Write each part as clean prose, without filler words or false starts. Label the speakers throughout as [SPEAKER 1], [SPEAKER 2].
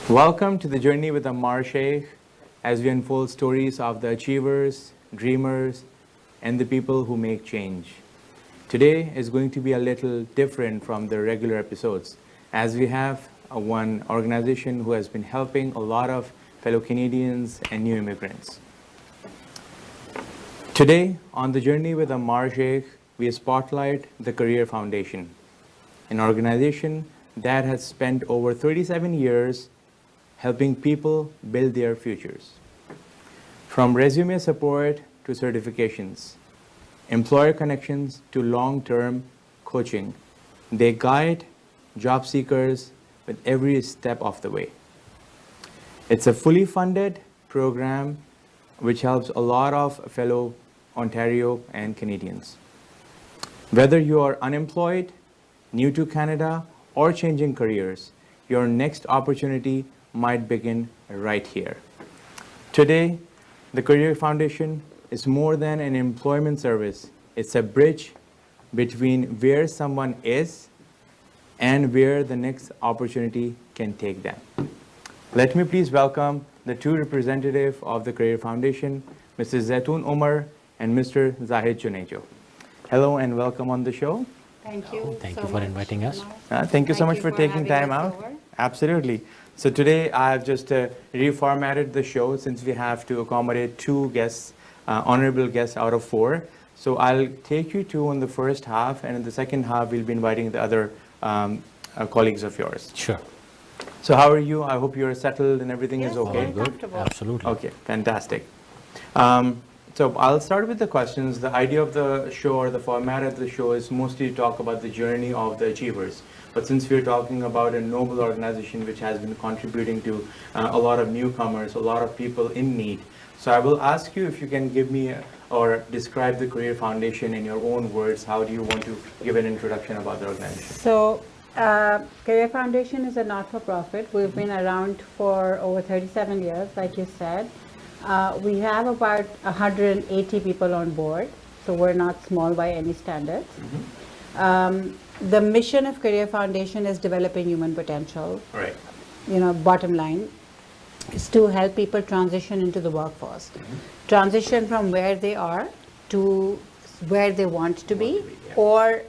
[SPEAKER 1] Welcome to the journey with Ammar Sheikh as we unfold stories of the achievers, dreamers, and the people who make change. Today is going to be a little different from the regular episodes as we have one organization who has been helping a lot of fellow Canadians and new immigrants. Today on the journey with Ammar Sheikh, we spotlight the Career Foundation, an organization that has spent over 37 years helping people build their futures. From resume support to certifications, employer connections to long-term coaching, they guide job seekers with every step of the way. It's a fully funded program which helps a lot of fellow Ontario and Canadians. Whether you are unemployed, new to Canada, or changing careers, your next opportunity might begin right here. Today, the Career Foundation is more than an employment service. It's a bridge between where someone is and where the next opportunity can take them. Let me please welcome the two representatives of the Career Foundation, Mrs. Zaitoon Umar and Mr. Zahid Junejo. Hello and welcome on the show.
[SPEAKER 2] Thank you.
[SPEAKER 3] Thank you for inviting us.
[SPEAKER 1] Thank you so much for taking time out.
[SPEAKER 2] Over.
[SPEAKER 1] Absolutely. So today I've just reformatted the show since we have to accommodate two guests, honorable guests out of four. So I'll take you two on the first half, and in the second half we'll be inviting the other colleagues of yours.
[SPEAKER 3] Sure.
[SPEAKER 1] So how are you? I hope you're settled and everything is
[SPEAKER 2] Yes,
[SPEAKER 1] okay.
[SPEAKER 2] very comfortable.
[SPEAKER 3] Absolutely.
[SPEAKER 1] Okay, fantastic. So I'll start with the questions. The idea of the show or the format of the show is mostly to talk about the journey of the achievers. But since we're talking about a noble organization which has been contributing to a lot of newcomers, a lot of people in need, so I will ask you if you can give me or describe the Career Foundation in your own words. How do you want to give an introduction about the organization?
[SPEAKER 2] So, Career Foundation is a not-for-profit. We've been around for over 37 years, like you said. We have about 180 people on board, so we're not small by any standards. The mission of Career Foundation is developing human potential.
[SPEAKER 1] Right.
[SPEAKER 2] Bottom line is to help people transition into the workforce. Transition from where they are to where they want to be, or,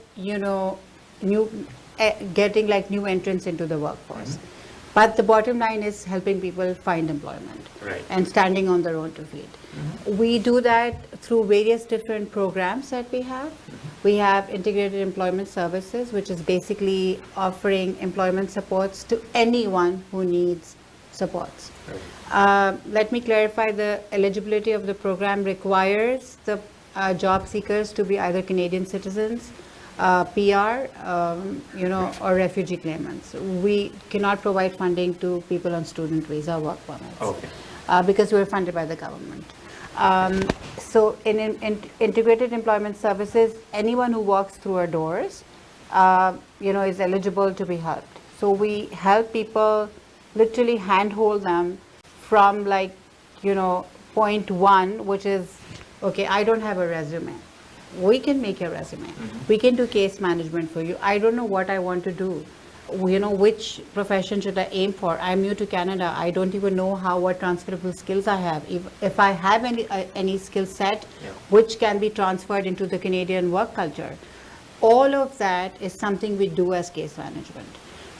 [SPEAKER 2] getting like new entrants into the workforce. But the bottom line is helping people find employment and standing on their own 2 feet. We do that through various different programs that we have. We have integrated employment services, which is basically offering employment supports to anyone who needs supports. Let me clarify, the eligibility of the program requires the job seekers to be either Canadian citizens, PR, or refugee claimants. We cannot provide funding to people on student visa or work permits because we're funded by the government. So in integrated employment services, anyone who walks through our doors, is eligible to be helped. So we help people, literally handhold them from point one, which is, okay, I don't have a resume. We can make your resume. We can do case management for you. I don't know what I want to do. Which profession should I aim for? I'm new to Canada. I don't even know what transferable skills I have. If I have any skill set which can be transferred into the Canadian work culture, all of that is something we do as case management.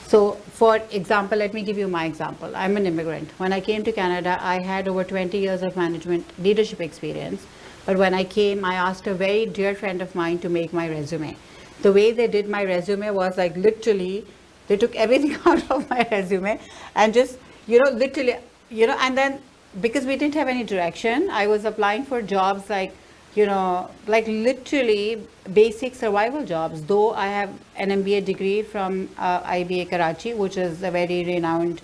[SPEAKER 2] So, for example, let me give you my example. I'm an immigrant. When I came to Canada, I had over 20 years of management leadership experience. But when I came, I asked a very dear friend of mine to make my resume. The way they did my resume was like literally, they took everything out of my resume and just, literally, and then because we didn't have any direction, I was applying for jobs like literally basic survival jobs. Though I have an MBA degree from IBA Karachi, which is a very renowned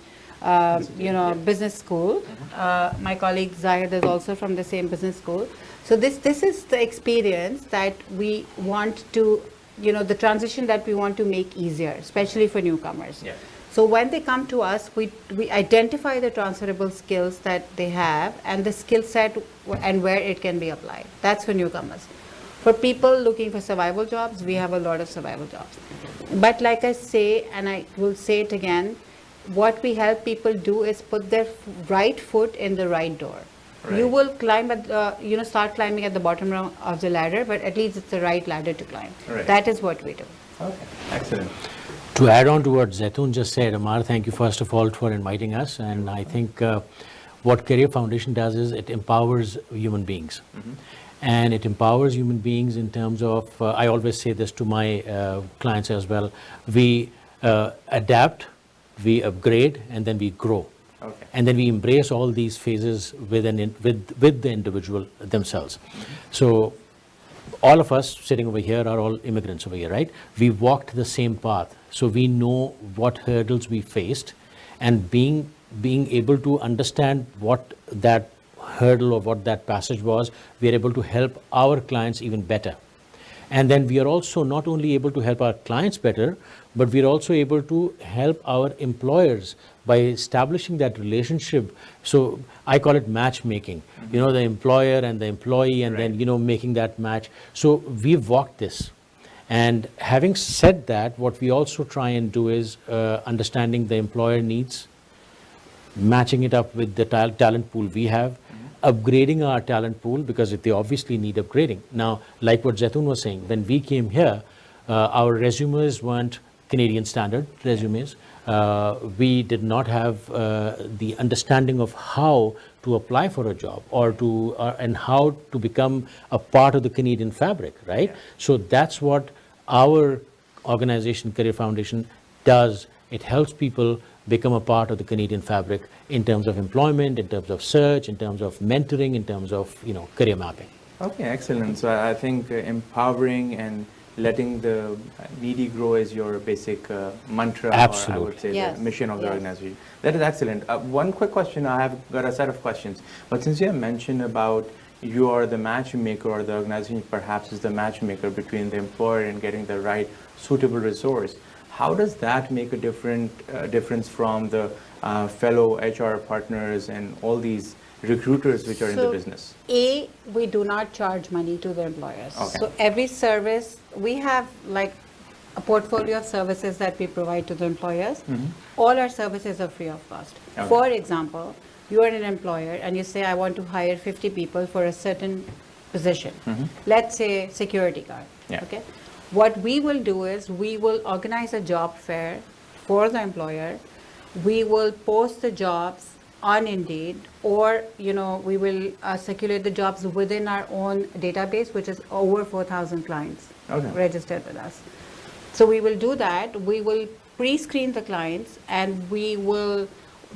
[SPEAKER 2] business school. My colleague Zahid is also from the same business school. So this is the experience that we want to, the transition that we want to make easier, especially for newcomers.
[SPEAKER 1] Yeah.
[SPEAKER 2] So when they come to us, we identify the transferable skills that they have and the skill set and where it can be applied. That's for newcomers. For people looking for survival jobs, we have a lot of survival jobs. But like I say, and I will say it again, what we help people do is put their right foot in the right door.
[SPEAKER 1] Right.
[SPEAKER 2] You will climb at, start climbing at the bottom rung of the ladder, but at least it's the right ladder to climb.
[SPEAKER 1] Right.
[SPEAKER 2] That is what we do.
[SPEAKER 1] Okay, excellent.
[SPEAKER 3] To add on to what Zaitoon just said, Ammar, thank you first of all for inviting us. And I think what Career Foundation does is it empowers human beings. And it empowers human beings in terms of, I always say this to my clients as well, we adapt, we upgrade, and then we grow.
[SPEAKER 1] Okay.
[SPEAKER 3] And then we embrace all these phases with the individual themselves. So all of us sitting over here are all immigrants over here, right? We walked the same path. So we know what hurdles we faced, and being able to understand what that hurdle or what that passage was, we are able to help our clients even better. And then we are also not only able to help our clients better, but we are also able to help our employers by establishing that relationship. So I call it matchmaking, the employer and the employee, and
[SPEAKER 1] Right.
[SPEAKER 3] then, making that match. So we've walked this. And having said that, what we also try and do is understanding the employer needs, matching it up with the talent pool we have, upgrading our talent pool because they obviously need upgrading. Now, like what Zaitoon was saying, when we came here, our resumes weren't Canadian standard resumes. We did not have the understanding of how to apply for a job or and how to become a part of the Canadian fabric, right?
[SPEAKER 1] Yeah.
[SPEAKER 3] So that's what our organization, Career Foundation, does. It helps people become a part of the Canadian fabric in terms of employment, in terms of search, in terms of mentoring, in terms of career mapping.
[SPEAKER 1] Okay, excellent. So I think empowering and letting the needy grow is your basic mantra,
[SPEAKER 3] Absolutely.
[SPEAKER 1] or I would say
[SPEAKER 2] Yes,
[SPEAKER 1] the mission of the
[SPEAKER 2] yes.
[SPEAKER 1] organization. That is excellent. One quick question, I have got a set of questions, but since you have mentioned about you are the matchmaker, or the organization perhaps is the matchmaker between the employer and getting the right suitable resource, how does that make a difference from the fellow HR partners and all these recruiters which are in the business?
[SPEAKER 2] We do not charge money to the employers.
[SPEAKER 1] Okay.
[SPEAKER 2] So every service, we have like a portfolio of services that we provide to the employers. All our services are free of cost.
[SPEAKER 1] Okay.
[SPEAKER 2] For example, you are an employer and you say, I want to hire 50 people for a certain position. Let's say security guard.
[SPEAKER 1] Yeah.
[SPEAKER 2] Okay. What we will do is we will organize a job fair for the employer. We will post the jobs on Indeed, or we will circulate the jobs within our own database, which is over 4,000 clients registered with us. So we will do that. We will pre-screen the clients, and we will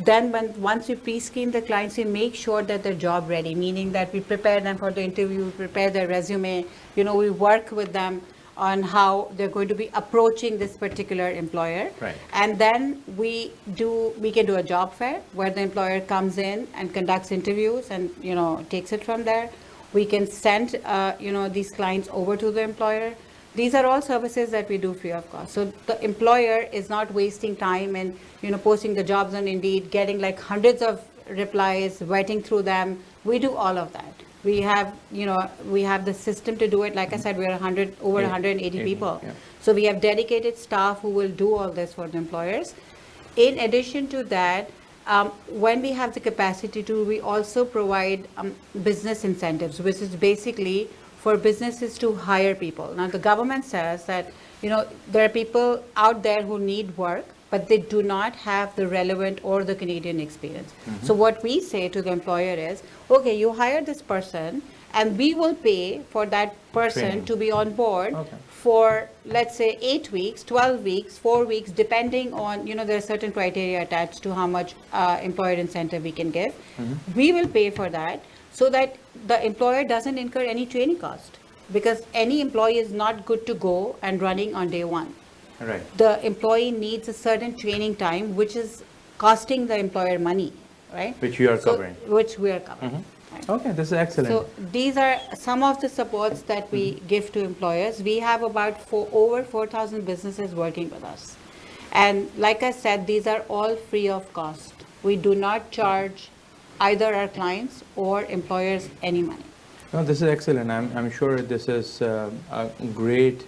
[SPEAKER 2] then once we pre-screen the clients, we make sure that they're job ready, meaning that we prepare them for the interview, we prepare their resume, we work with them on how they're going to be approaching this particular employer.
[SPEAKER 1] Right.
[SPEAKER 2] And then we can do a job fair where the employer comes in and conducts interviews and takes it from there. We can send these clients over to the employer. These are all services that we do free of cost. So the employer is not wasting time and posting the jobs on Indeed, getting like hundreds of replies, vetting through them. We do all of that. We have the system to do it. Like I said, we are over 180 people.
[SPEAKER 1] Yeah.
[SPEAKER 2] So we have dedicated staff who will do all this for the employers. In addition to that, when we have the capacity to, we also provide business incentives, which is basically for businesses to hire people. Now, the government says that, there are people out there who need work, but they do not have the relevant or the Canadian experience. So what we say to the employer is, okay, you hire this person, and we will pay for that person
[SPEAKER 1] Training.
[SPEAKER 2] to be on board
[SPEAKER 1] Okay.
[SPEAKER 2] for, let's say, 8 weeks, 12 weeks, 4 weeks, depending on, there are certain criteria attached to how much employer incentive we can give. We will pay for that so that the employer doesn't incur any training cost, because any employee is not good to go and running on day one.
[SPEAKER 1] Right.
[SPEAKER 2] The employee needs a certain training time, which is costing the employer money, right?
[SPEAKER 1] Which you are covering.
[SPEAKER 2] Which we are covering. Right.
[SPEAKER 1] Okay, this is excellent.
[SPEAKER 2] So these are some of the supports that we give to employers. We have about over 4,000 businesses working with us. And like I said, these are all free of cost. We do not charge either our clients or employers any money.
[SPEAKER 1] No, this is excellent. I'm sure this is a great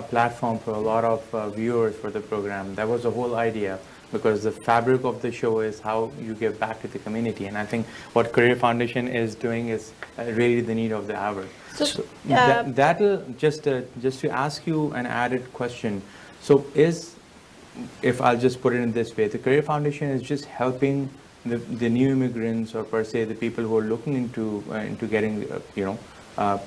[SPEAKER 1] platform for a lot of viewers for the program. That was the whole idea, because the fabric of the show is how you give back to the community. And I think what Career Foundation is doing is really the need of the hour.
[SPEAKER 2] So,
[SPEAKER 1] That'll just to ask you an added question. So if I'll just put it in this way, the Career Foundation is just helping the new immigrants, or per se the people who are looking into getting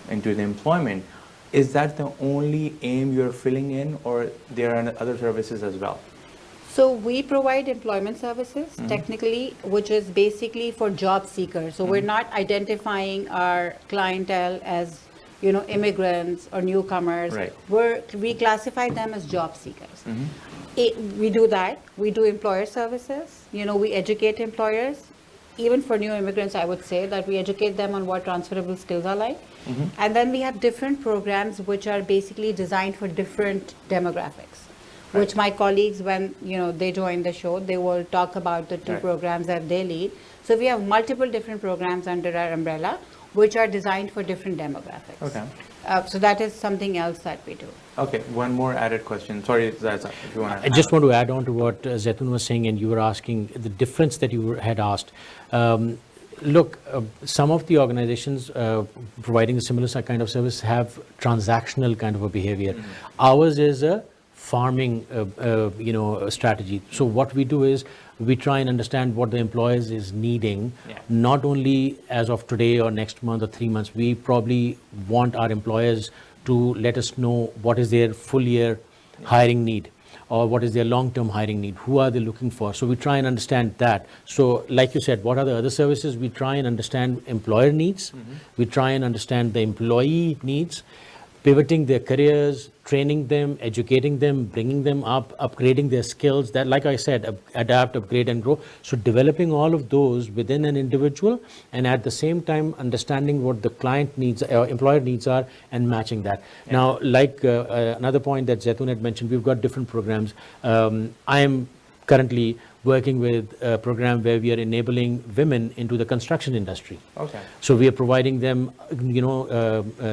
[SPEAKER 1] into the employment. Is that the only aim you're filling in, or there are other services as well?
[SPEAKER 2] So we provide employment services, technically, which is basically for job seekers. So we're not identifying our clientele as, immigrants or newcomers.
[SPEAKER 1] Right.
[SPEAKER 2] We classify them as job seekers. We do that. We do employer services. We educate employers. Even for new immigrants, I would say that we educate them on what transferable skills are like. And then we have different programs which are basically designed for different demographics, which my colleagues, when they join the show, they will talk about the two programs that they lead. So we have multiple different programs under our umbrella, which are designed for different demographics.
[SPEAKER 1] Okay.
[SPEAKER 2] So that is something else that we do.
[SPEAKER 1] Okay, one more added question. Sorry, Zaza, if you want to.
[SPEAKER 3] I just want to add on to what Zaitun was saying, and you were asking the difference that you had asked. Look, some of the organizations providing a similar kind of service have transactional kind of a behavior. Ours is a farming, strategy. So what we do is we try and understand what the employers is needing, not only as of today or next month or 3 months. We probably want our employers to let us know what is their full year hiring need, or what is their long-term hiring need, who are they looking for. So we try and understand that. So like you said, what are the other services? We try and understand employer needs. We try and understand the employee needs, pivoting their careers, training them, educating them, bringing them up, upgrading their skills. That, like I said, adapt, upgrade, and grow. So developing all of those within an individual, and at the same time understanding what the client needs, employer needs are, and matching that. Now, like another point that Zaitun had mentioned, we've got different programs. I am currently working with a program where we are enabling women into the construction industry.
[SPEAKER 1] Okay.
[SPEAKER 3] So we are providing them,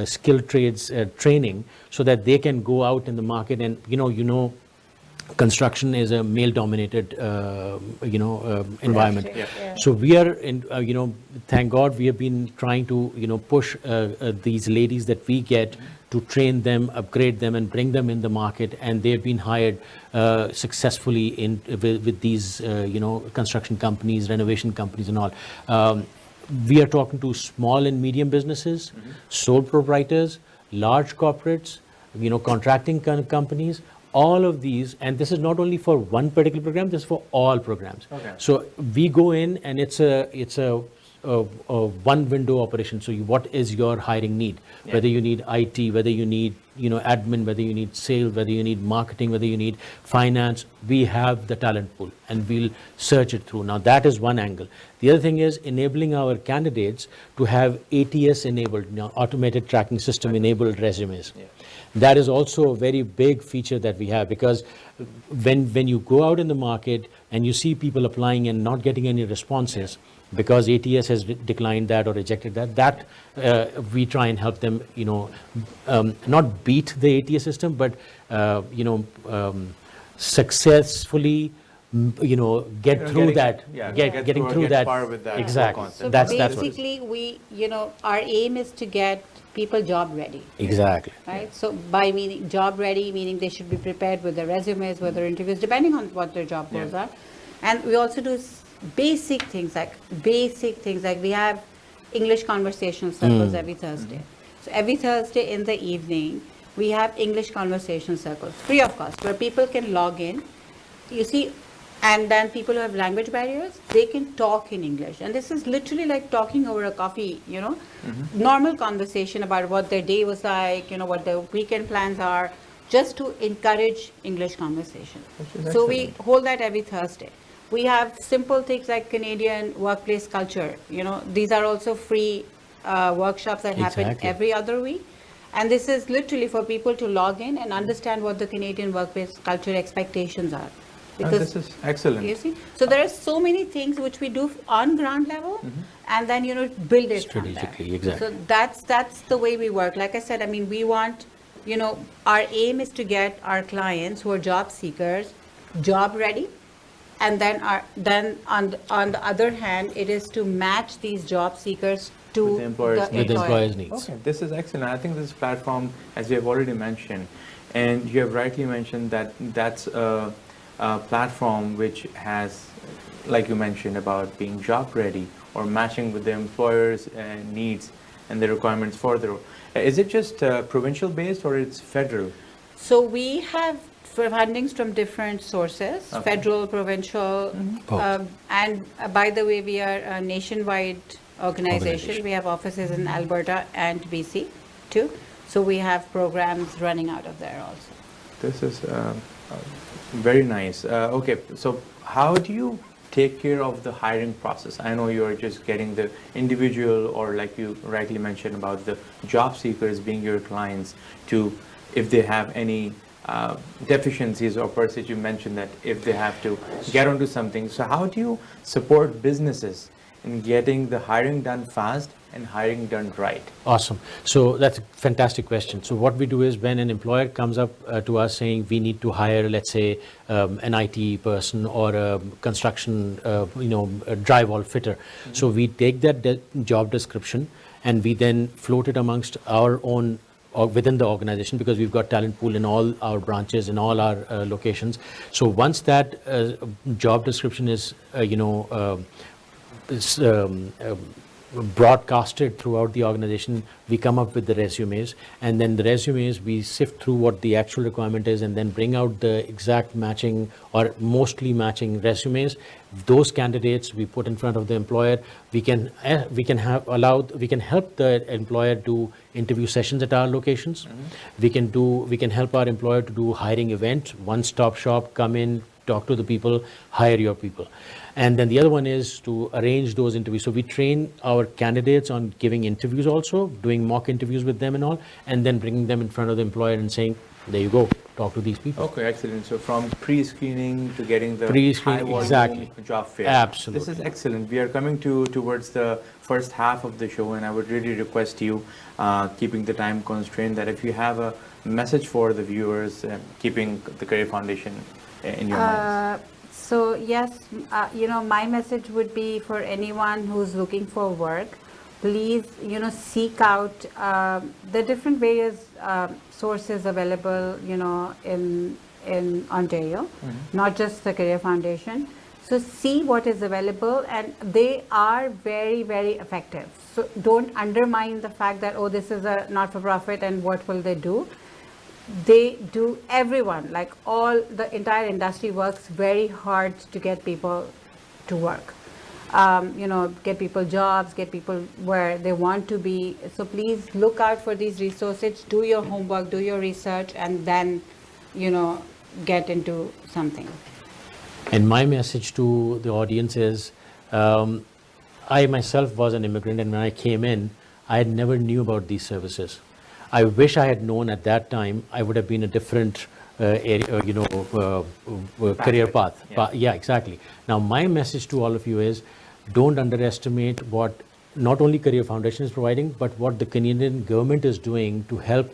[SPEAKER 3] skilled trades training, so that they can go out in the market. And construction is a male-dominated, environment.
[SPEAKER 2] Yeah.
[SPEAKER 3] So we are, thank God, we have been trying to, push these ladies that we get to train them, upgrade them, and bring them in the market. And they've been hired successfully with these, construction companies, renovation companies, and all. We are talking to small and medium businesses, sole proprietors, large corporates, contracting companies. All of these, and this is not only for one particular program, this is for all programs.
[SPEAKER 1] Okay.
[SPEAKER 3] So we go in, and it's a one window operation. So what is your hiring need? Whether you need IT, whether you need admin, whether you need sales, whether you need marketing, whether you need finance, we have the talent pool, and we'll search it through. Now that is one angle. The other thing is enabling our candidates to have ATS enabled, automated tracking system enabled resumes. That is also a very big feature that we have, because when you go out in the market and you see people applying and not getting any responses because ATS has declined that or rejected that, we try and help them, not beat the ATS system, but successfully get through that, getting through that.
[SPEAKER 1] Far with that.
[SPEAKER 3] Exactly.
[SPEAKER 2] So
[SPEAKER 3] That's
[SPEAKER 2] basically, we, our aim is to get people job ready.
[SPEAKER 3] Exactly.
[SPEAKER 2] Right. So by meaning job ready, meaning they should be prepared with their resumes, with their interviews, depending on what their job goals are. And we also do basic things like we have English conversational circles every Thursday. So every Thursday in the evening, we have English conversation circles, free of cost, where people can log in. You see, and then people who have language barriers, they can talk in English. And this is literally like talking over a coffee, normal conversation about what their day was like, what their weekend plans are, just to encourage English conversation. So we hold that every Thursday. We have simple things like Canadian workplace culture. These are also free workshops that happen every other week. And this is literally for people to log in and understand what the Canadian workplace culture expectations are.
[SPEAKER 1] Because this is excellent.
[SPEAKER 2] You see, so there are so many things which we do on ground level, and then build it
[SPEAKER 3] strategically. Exactly.
[SPEAKER 2] So that's the way we work. Like I said, we want, our aim is to get our clients who are job seekers job ready, and then on the other hand, it is to match these job seekers to
[SPEAKER 1] With the employer's
[SPEAKER 3] With the employer's needs.
[SPEAKER 1] Okay, this is excellent. I think this platform, as you have already mentioned, and you have rightly mentioned that that's a platform which has, like you mentioned, about being job ready or matching with the employer's needs and the requirements for the role. Is it just provincial based or it's federal?
[SPEAKER 2] So we have fundings from different sources,
[SPEAKER 1] Okay.
[SPEAKER 2] federal, provincial,
[SPEAKER 3] Both.
[SPEAKER 2] and by the way, we are a nationwide organization. We have offices in Alberta and BC too. So we have programs running out of there also.
[SPEAKER 1] This is very nice. Okay, so how do you take care of the hiring process? I know you are just getting the individual, or like you rightly mentioned about the job seekers being your clients, to if they have any deficiencies, or per se you mentioned that if they have to get onto something. So how do you support businesses in getting the hiring done fast and hiring done right?
[SPEAKER 3] Awesome. So that's a fantastic question. So what we do is when an employer comes up to us saying we need to hire, let's say, an IT person or a construction, a drywall fitter. Mm-hmm. So we take that job description and we then float it amongst our own or within the organization, because we've got talent pool in all our branches, in all our locations. So once that job description is, broadcasted throughout the organization, we come up with the resumes, and then the resumes we sift through what the actual requirement is and then bring out the exact matching or mostly matching resumes. Those candidates we put in front of the employer. We can help the employer do interview sessions at our locations. Mm-hmm. We can help our employer to do hiring event, one-stop shop, come in, talk to the people, hire your people. And then the other one is to arrange those interviews. So we train our candidates on giving interviews also, doing mock interviews with them and all, and then bringing them in front of the employer and saying, there you go, talk to these people.
[SPEAKER 1] Okay, excellent. So from pre-screening to getting the
[SPEAKER 3] Pre-screening, exactly.
[SPEAKER 1] Job fair.
[SPEAKER 3] Absolutely.
[SPEAKER 1] This is excellent. We are coming towards the first half of the show, and I would really request you, keeping the time constraint, that if you have a message for the viewers, keeping the Career Foundation in your minds.
[SPEAKER 2] So yes, my message would be for anyone who's looking for work, please, seek out the different various sources available, in Ontario, not just the Career Foundation. So see what is available, and they are very, very effective. So don't undermine the fact that, oh, this is a not-for-profit and what will they do? They do, everyone, like the entire industry works very hard to get people to work, get people jobs, get people where they want to be. So please look out for these resources, do your homework, do your research, and then, get into something.
[SPEAKER 3] And my message to the audience is, I myself was an immigrant, and when I came in, I never knew about these services. I wish I had known at that time. I would have been a different career path. Yeah, exactly. Now, my message to all of you is, don't underestimate what not only Career Foundation is providing, but what the Canadian government is doing to help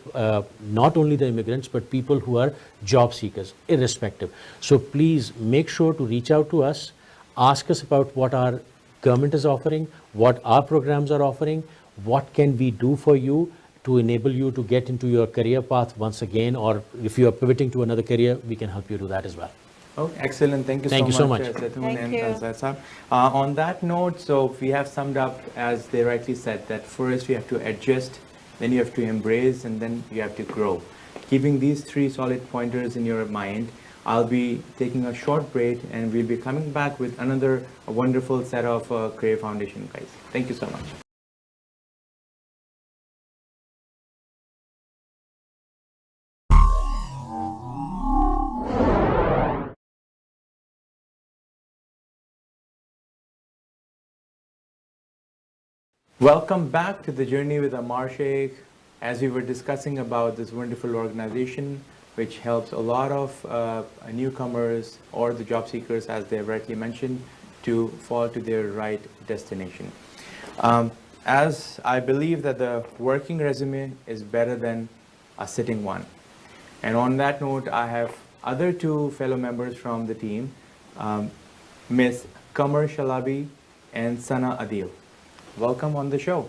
[SPEAKER 3] not only the immigrants, but people who are job seekers, irrespective. So please make sure to reach out to us, ask us about what our government is offering, what our programs are offering, what can we do for you to enable you to get into your career path once again, or if you are pivoting to another career, we can help you do that as well.
[SPEAKER 1] Oh, excellent. Thank you
[SPEAKER 3] so much.
[SPEAKER 1] Zaitoon and
[SPEAKER 2] you.
[SPEAKER 1] Zaid. On that note, so we have summed up, as they rightly said, that first you have to adjust, then you have to embrace, and then you have to grow. Keeping these three solid pointers in your mind, I'll be taking a short break, and we'll be coming back with another wonderful set of Career Foundation guys. Thank you so much. Welcome back to the journey with Ammar Sheikh. As we were discussing about this wonderful organization, which helps a lot of newcomers or the job seekers, as they have rightly mentioned, to fall to their right destination. As I believe that the working resume is better than a sitting one. And on that note, I have other two fellow members from the team. Miss Qamar Shalabi and Sana Adil. Welcome on the show.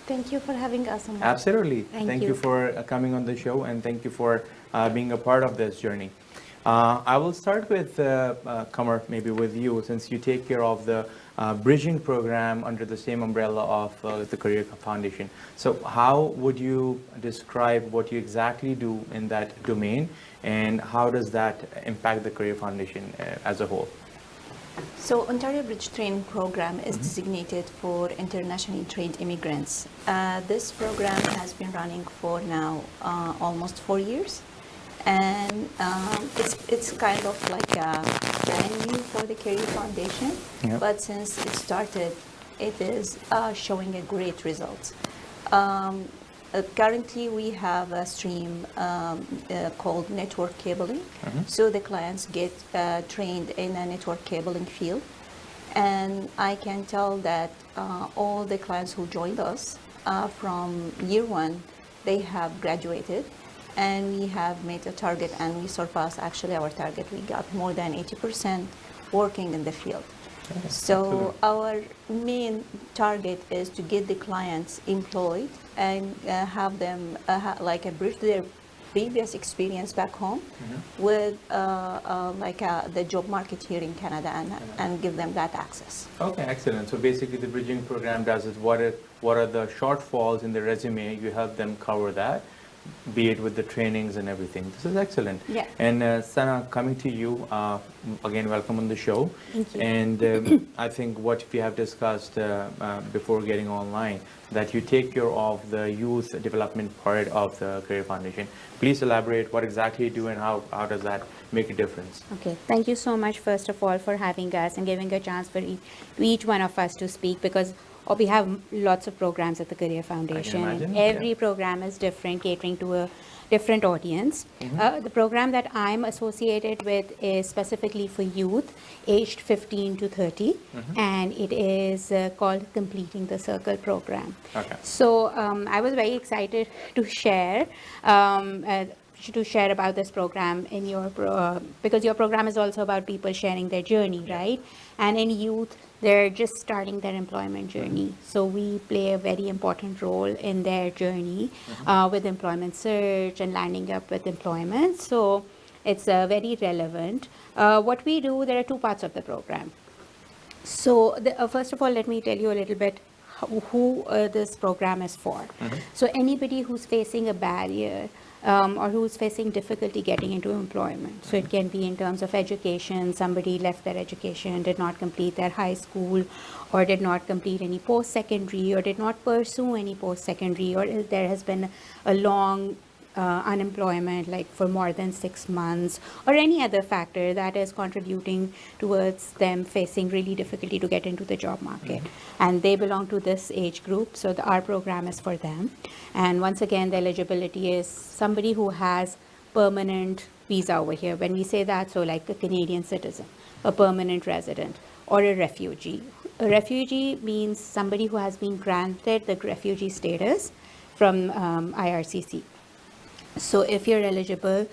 [SPEAKER 4] Thank you for having us, Ammar.
[SPEAKER 1] Absolutely.
[SPEAKER 2] Thank
[SPEAKER 1] you
[SPEAKER 2] you.
[SPEAKER 1] for coming on the show, and thank you for being a part of this journey. I will start with Qamar, maybe with you, since you take care of the bridging program under the same umbrella of the Career Foundation. So how would you describe what you exactly do in that domain, and how does that impact the Career Foundation as a whole?
[SPEAKER 4] So, Ontario Bridge Training Program is designated for internationally trained immigrants. This program has been running for now almost 4 years, and it's kind of like brand new for the Career Foundation.
[SPEAKER 1] Yep.
[SPEAKER 4] But since it started, it is showing a great result. Currently, we have a stream called network cabling. So the clients get trained in a network cabling field. And I can tell that all the clients who joined us from year one, they have graduated. And we have made a target, and we surpassed actually our target. We got more than 80% working in the field. So our main target is to get the clients employed and have them like a bridge their previous experience back home with the job market here in Canada, and give them that access.
[SPEAKER 1] Okay, excellent. So basically the bridging program does is what are the shortfalls in the resume, you help them cover that, be it with the trainings and everything. This is excellent.
[SPEAKER 4] Yeah.
[SPEAKER 1] And Sana, coming to you, again, welcome on the show.
[SPEAKER 2] Thank you.
[SPEAKER 1] And I think what we have discussed before getting online, that you take care of the youth development part of the Career Foundation. Please elaborate what exactly you do and how does that make a difference?
[SPEAKER 5] Okay, thank you so much, first of all, for having us and giving a chance for each one of us to speak, because we have lots of programs at the Career Foundation.
[SPEAKER 1] imagine,
[SPEAKER 5] Every
[SPEAKER 1] yeah.
[SPEAKER 5] program is different, catering to a different audience. The program that I'm associated with is specifically for youth aged 15 to 30, and it is called Completing the Circle program.
[SPEAKER 1] Okay.
[SPEAKER 5] So I was very excited to share about this program in your because your program is also about people sharing their journey, right? And in youth, they're just starting their employment journey. So we play a very important role in their journey with employment search and landing up with employment. So it's very relevant. What we do, there are two parts of the program. So first of all, let me tell you a little bit who this program is for. So anybody who's facing a barrier or who's facing difficulty getting into employment. So it can be in terms of education, somebody left their education, did not complete their high school, or did not complete any post-secondary, or did not pursue any post-secondary, or there has been a long unemployment, like for more than 6 months, or any other factor that is contributing towards them facing really difficulty to get into the job market. And they belong to this age group, so our program is for them. And once again, the eligibility is somebody who has permanent visa over here. When we say that, so like a Canadian citizen, a permanent resident, or a refugee. A refugee means somebody who has been granted the refugee status from IRCC. So if you're eligible,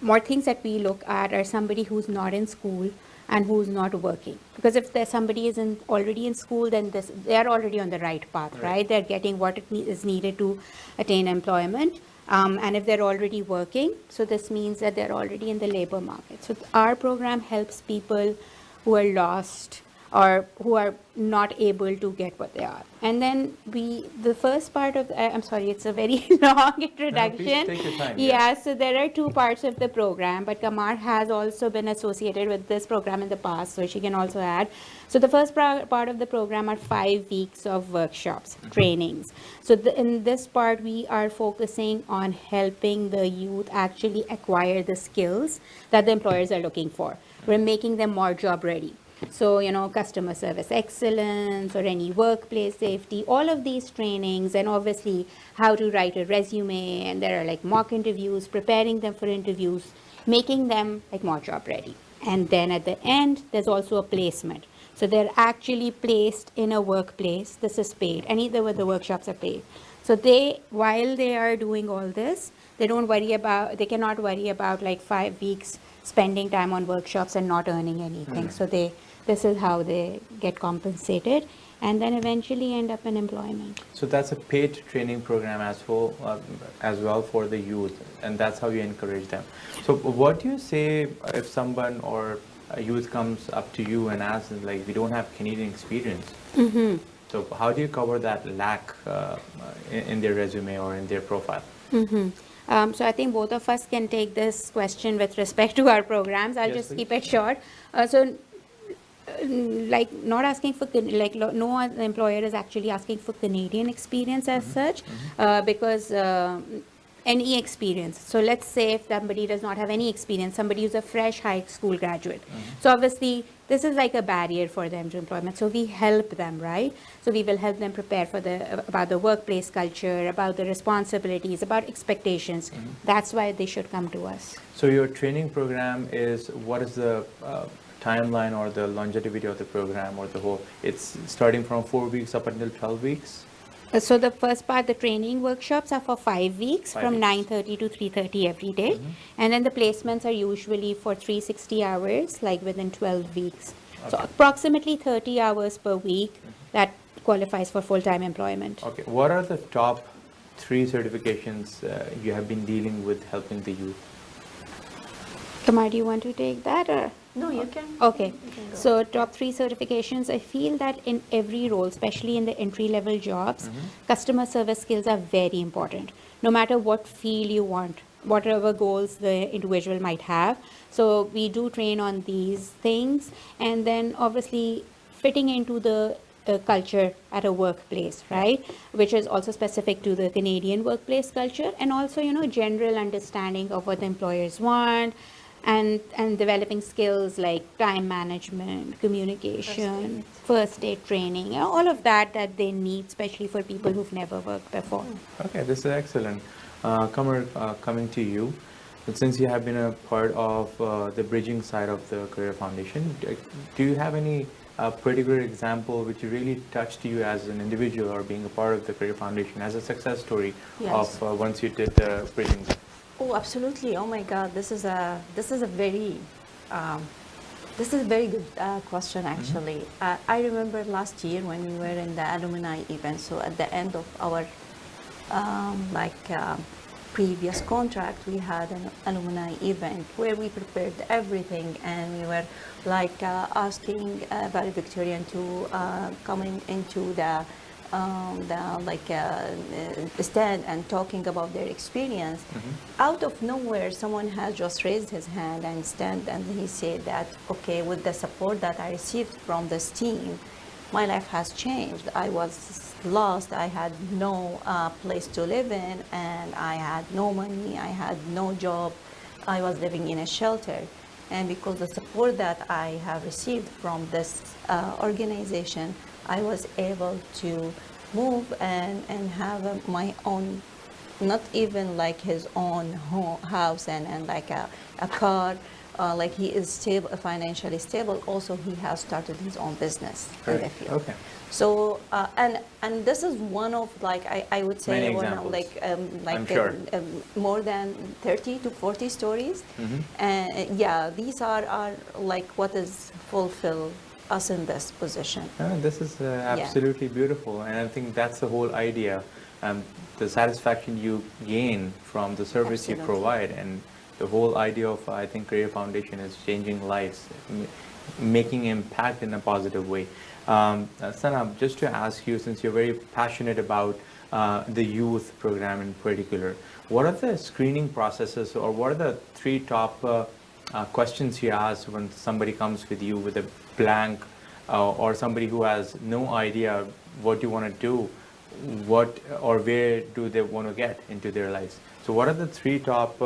[SPEAKER 5] more things that we look at are somebody who's not in school and who's not working. Because if there's somebody is already in school, then they are already on the right path, right? They're getting what is needed to attain employment. And if they're already working, so this means that they're already in the labor market. So our program helps people who are lost or who are not able to get what they are. And then the first part of, I'm sorry, it's a very long introduction.
[SPEAKER 1] No, please take your time.
[SPEAKER 5] Yeah, so there are two parts of the program, but Qamar has also been associated with this program in the past, so she can also add. So the first part of the program are 5 weeks of workshops, trainings. So in this part, we are focusing on helping the youth actually acquire the skills that the employers are looking for. We're making them more job ready. So, customer service excellence or any workplace safety, all of these trainings, and obviously how to write a resume, and there are like mock interviews, preparing them for interviews, making them like more job ready. And then at the end, there's also a placement. So they're actually placed in a workplace. This is paid, and either way the workshops are paid. So while they are doing all this, they cannot worry about like 5 weeks spending time on workshops and not earning anything. So this is how they get compensated, and then eventually end up in employment.
[SPEAKER 1] So that's a paid training program as well for the youth, and that's how you encourage them. So what do you say if someone or a youth comes up to you and asks, like, we don't have Canadian experience? So how do you cover that lack in their resume or in their profile?
[SPEAKER 5] So I think both of us can take this question with respect to our programs. I'll
[SPEAKER 1] Yes,
[SPEAKER 5] just
[SPEAKER 1] please.
[SPEAKER 5] keep it short. Like not asking for, like no employer is actually asking for Canadian experience as such, because any experience. So let's say if somebody does not have any experience, somebody who's a fresh high school graduate. So obviously this is like a barrier for them to employment. So we help them, right? So we will help them prepare for about the workplace culture, about the responsibilities, about expectations. That's why they should come to us.
[SPEAKER 1] So your training program is, what is the timeline or the longevity of the program or the whole? It's starting from 4 weeks up until 12 weeks?
[SPEAKER 5] So the first part, the training workshops are for 5 weeks,
[SPEAKER 1] 5
[SPEAKER 5] from
[SPEAKER 1] weeks.
[SPEAKER 5] 9:30 to 3:30 every day. And then the placements are usually for 360 hours, like within 12 weeks. So approximately 30 hours per week, that qualifies for full-time employment.
[SPEAKER 1] Okay. What are the top 3 certifications you have been dealing with helping the youth?
[SPEAKER 5] Kamar, do you want to take that, or?
[SPEAKER 4] No, you can.
[SPEAKER 5] Okay,
[SPEAKER 4] you can go.
[SPEAKER 5] so top 3 certifications, I feel that in every role, especially in the entry-level jobs, customer service skills are very important, no matter what field you want, whatever goals the individual might have. So we do train on these things, and then obviously fitting into the culture at a workplace, right? Which is also specific to the Canadian workplace culture, and also, general understanding of what the employers want, and developing skills like time management, communication, first aid training, all of that they need, especially for people who've never worked before.
[SPEAKER 1] Okay, this is excellent. Kamar, coming to you, since you have been a part of the bridging side of the Career Foundation, do you have any particular example which really touched you as an individual or being a part of the Career Foundation as a success story
[SPEAKER 4] Yes.
[SPEAKER 1] of once you did the bridging?
[SPEAKER 4] Oh, absolutely. Oh my God, this is a very good question actually. I remember last year when we were in the alumni event. So at the end of our previous contract, we had an alumni event where we prepared everything, and we were asking valedictorian to coming into the stand and talking about their experience. Out of nowhere, someone has just raised his hand and he said that, okay, with the support that I received from this team, my life has changed. I was lost. I had no place to live in, and I had no money. I had no job. I was living in a shelter. And because the support that I have received from this organization, I was able to move and have my own, not even like his own house and like a car. Like he is stable, financially stable. Also, he has started his own business in the field.
[SPEAKER 1] Okay.
[SPEAKER 4] So and this is one of I would say
[SPEAKER 1] Many
[SPEAKER 4] one of
[SPEAKER 1] examples. I'm sure.
[SPEAKER 4] More than 30 to 40 stories. And yeah, these are like what is fulfill us in this position.
[SPEAKER 1] This is absolutely beautiful, and I think that's the whole idea. The satisfaction you gain from the service you
[SPEAKER 4] Absolutely.
[SPEAKER 1] provide, and the whole idea of, I think, Career Foundation is changing lives, making impact in a positive way. Sana, just to ask you, since you're very passionate about the youth program in particular, what are the screening processes, or what are the 3 top questions you ask when somebody comes with you with a blank, or somebody who has no idea what you want to do, what or where do they want to get into their lives? So what are the 3 top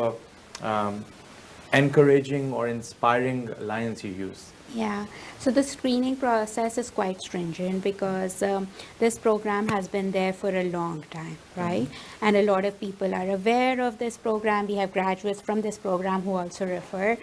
[SPEAKER 1] encouraging or inspiring lines you use?
[SPEAKER 5] Yeah, so the screening process is quite stringent because this program has been there for a long time, right? And a lot of people are aware of this program. We have graduates from this program who also refer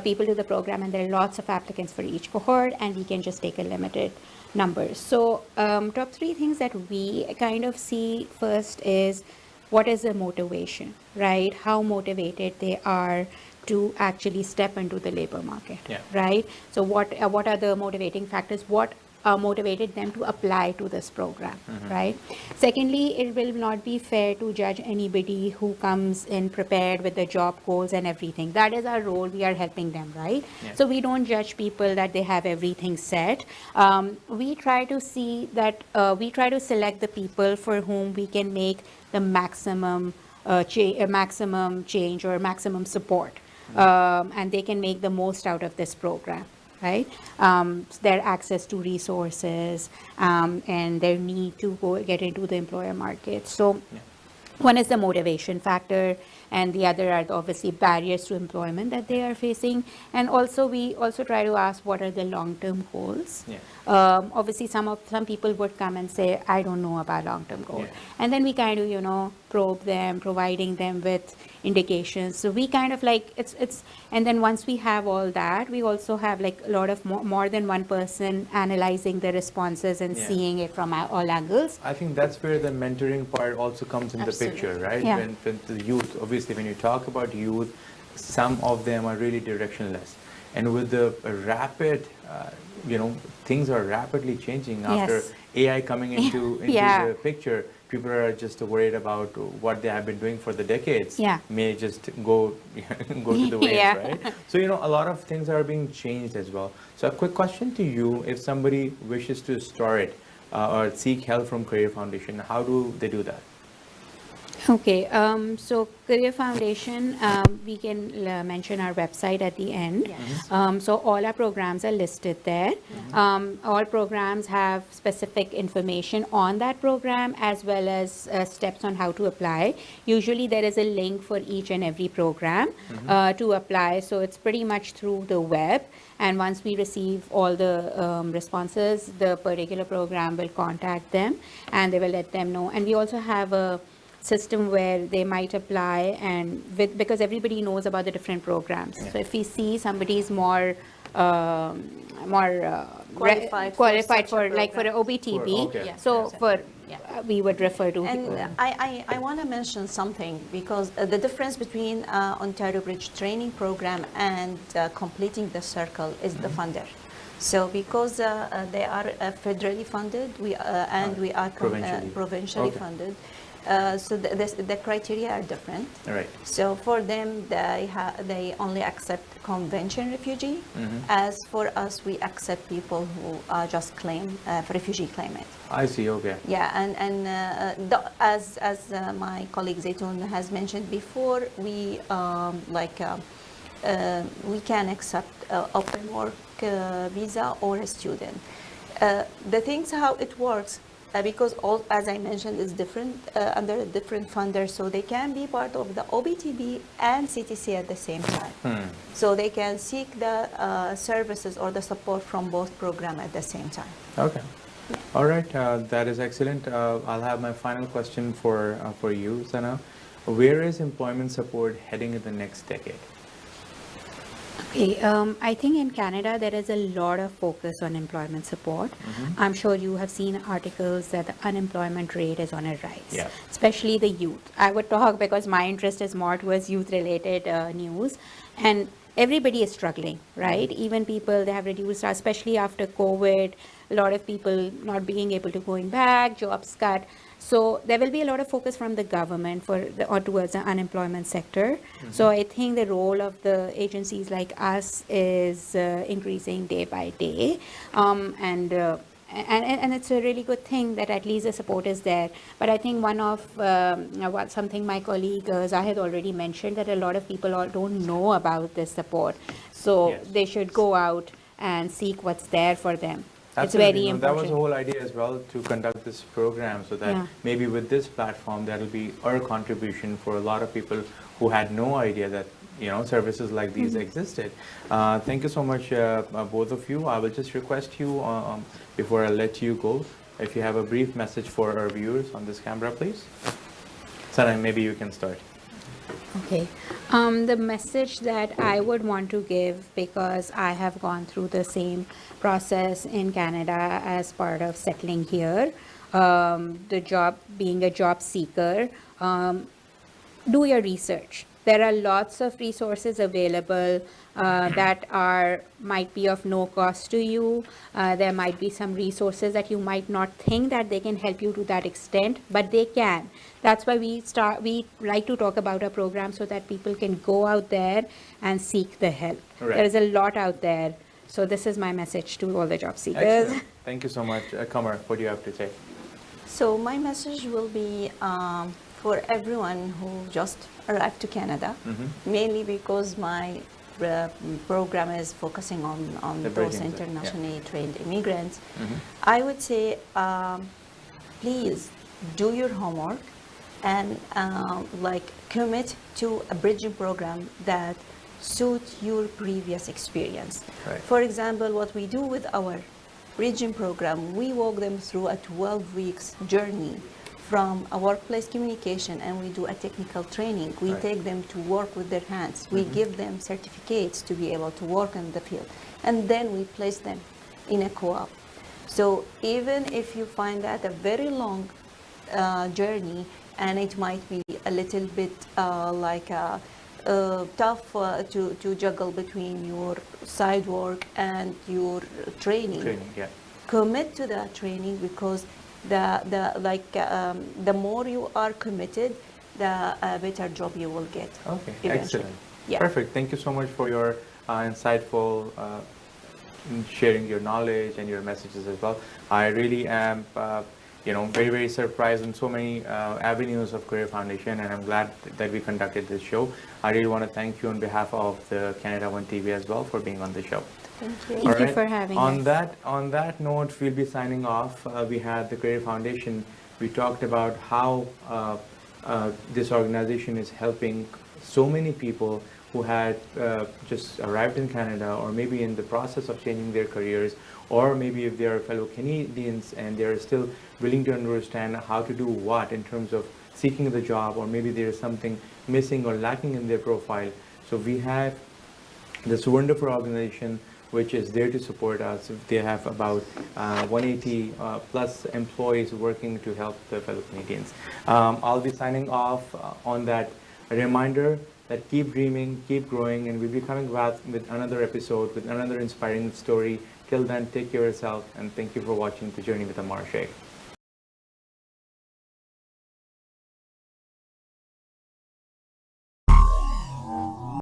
[SPEAKER 5] people to the program, and there are lots of applicants for each cohort, and we can just take a limited number. So top 3 things that we kind of see first is, what is the motivation, right? How motivated they are to actually step into the labor market,
[SPEAKER 1] Yeah.
[SPEAKER 5] right? So what are the motivating factors? What motivated them to apply to this program, right? Secondly, it will not be fair to judge anybody who comes in prepared with the job goals and everything. That is our role. We are helping them, right?
[SPEAKER 1] Yeah.
[SPEAKER 5] So we don't judge people that they have everything set. We try to see that we try to select the people for whom we can make the maximum maximum change or maximum support, and they can make the most out of this program, right? Their access to resources, and their need to go get into the employer market. So one is the motivation factor, and the other are obviously barriers to employment that they are facing. And also we also try to ask what are the long-term goals.
[SPEAKER 1] Yeah.
[SPEAKER 5] Obviously some people would come and say, I don't know about long-term goals.
[SPEAKER 1] Yeah.
[SPEAKER 5] And then we kind of, probe them, providing them with indications. So we kind of like, and then once we have all that, we also have like a lot of more than one person analyzing the responses and
[SPEAKER 1] Yeah.
[SPEAKER 5] seeing it from all angles.
[SPEAKER 1] I think that's where the mentoring part also comes in the
[SPEAKER 4] Absolutely.
[SPEAKER 1] picture, right?
[SPEAKER 5] Yeah.
[SPEAKER 1] When the youth, obviously, when you talk about youth, some of them are really directionless. And with the rapid, things are rapidly changing after
[SPEAKER 5] Yes.
[SPEAKER 1] AI coming into
[SPEAKER 5] Yeah.
[SPEAKER 1] the picture. People are just worried about what they have been doing for the decades.
[SPEAKER 5] Yeah.
[SPEAKER 1] May just go to the waste,
[SPEAKER 5] Yeah.
[SPEAKER 1] right? So, a lot of things are being changed as well. So a quick question to you, if somebody wishes to start or seek help from Career Foundation, how do they do that?
[SPEAKER 5] Okay, so Career Foundation, we can mention our website at the end.
[SPEAKER 4] Yes.
[SPEAKER 5] So all our programs are listed there. All programs have specific information on that program as well as steps on how to apply. Usually there is a link for each and every program to apply. So it's pretty much through the web. And once we receive all the responses, the particular program will contact them and they will let them know. And we also have a system where they might apply, and because everybody knows about the different programs. So if we see somebody is more
[SPEAKER 4] Qualified
[SPEAKER 5] qualified
[SPEAKER 4] for such a
[SPEAKER 5] for like for an
[SPEAKER 4] program.
[SPEAKER 5] OBTB,
[SPEAKER 1] Okay.
[SPEAKER 4] Yeah.
[SPEAKER 5] so for
[SPEAKER 4] Yeah.
[SPEAKER 5] we would refer to
[SPEAKER 4] And I want to mention something, because the difference between Ontario Bridge Training Program and completing the circle is the funder. So because they are federally funded, we are provincially
[SPEAKER 1] Okay.
[SPEAKER 4] funded. So the criteria are different.
[SPEAKER 1] All right.
[SPEAKER 4] So for them, they only accept convention refugee. As for us, we accept people who just claim refugee claimant.
[SPEAKER 1] I see, okay.
[SPEAKER 4] Yeah, and as my colleague Zaytoun has mentioned before, we we can accept open work visa or a student. The things how it works. Because all, as I mentioned, is different under a different funder, so they can be part of the OBTB and CTC at the same time. So they can seek the services or the support from both programs at the same time.
[SPEAKER 1] Okay. All right, that is excellent. I'll have my final question for you, Sana. Where is employment support heading in the next decade?
[SPEAKER 5] Okay, I think in Canada there is a lot of focus on employment support. I'm sure you have seen articles that the unemployment rate is on a rise,
[SPEAKER 1] Yeah.
[SPEAKER 5] especially the youth. I would talk because my interest is more towards youth-related news, and everybody is struggling, right? Even people, they have reduced, especially after COVID, a lot of people not being able to going back, jobs cut. So there will be a lot of focus from the government or towards the unemployment sector. So I think the role of the agencies like us is increasing day by day, and it's a really good thing that at least the support is there. But I think one of something my colleague Zahid already mentioned, that a lot of people don't know about this support. So
[SPEAKER 1] Yes.
[SPEAKER 5] they should go out and seek what's there for them. It's
[SPEAKER 1] Absolutely.
[SPEAKER 5] very
[SPEAKER 1] No,
[SPEAKER 5] important.
[SPEAKER 1] that was the whole idea as well, to conduct this program, so that
[SPEAKER 5] Yeah.
[SPEAKER 1] maybe with this platform that'll be our contribution for a lot of people who had no idea that services like these existed. Thank you so much, both of you. I will just request you before I let you go, if you have a brief message for our viewers on this camera, please. Sana, maybe you can start.
[SPEAKER 5] Okay. The message that I would want to give, because I have gone through the same process in Canada as part of settling here, being a job seeker, do your research. There are lots of resources available that might be of no cost to you. There might be some resources that you might not think that they can help you to that extent, but they can. That's why we like to talk about a program so that people can go out there and seek the help.
[SPEAKER 1] Right.
[SPEAKER 5] There is a lot out there. So this is my message to all the job seekers.
[SPEAKER 1] Excellent. Thank you so much. Qamar, what do you have to say?
[SPEAKER 4] So my message will be for everyone who just arrived to Canada, mainly because my program is focusing on those internationally trained immigrants. I would say, please do your homework and commit to a bridging program that suits your previous experience.
[SPEAKER 1] Right.
[SPEAKER 4] For example, what we do with our bridging program, we walk them through a 12 weeks journey from a workplace communication, and we do a technical training. We take them to work with their hands. We give them certificates to be able to work in the field. And then we place them in a co-op. So even if you find that a very long journey, and it might be a little bit tough to juggle between your side work and your training. Commit to that training, because the more you are committed, the better job you will get.
[SPEAKER 1] Okay,
[SPEAKER 4] eventually.
[SPEAKER 1] excellent.
[SPEAKER 4] Yeah.
[SPEAKER 1] Perfect. Thank you so much for your insightful sharing your knowledge and your messages as well. I really am very, very surprised in so many avenues of Career Foundation, and I'm glad that we conducted this show. I really want to thank you on behalf of the Canada One TV as well for being on the show.
[SPEAKER 4] Thank you.
[SPEAKER 5] Thank you for having us.
[SPEAKER 1] On that note, we'll be signing off. We had the Career Foundation. We talked about how this organization is helping so many people who had just arrived in Canada, or maybe in the process of changing their careers, or maybe if they are fellow Canadians and they're still willing to understand how to do what in terms of seeking the job, or maybe there's something missing or lacking in their profile. So we have this wonderful organization which is there to support us. They have about 180 plus employees working to help the fellow Canadians. I'll be signing off on that reminder that keep dreaming, keep growing, and we'll be coming back with another episode, with another inspiring story. Till then, take care of yourself, and thank you for watching The Journey with Ammar Sheikh.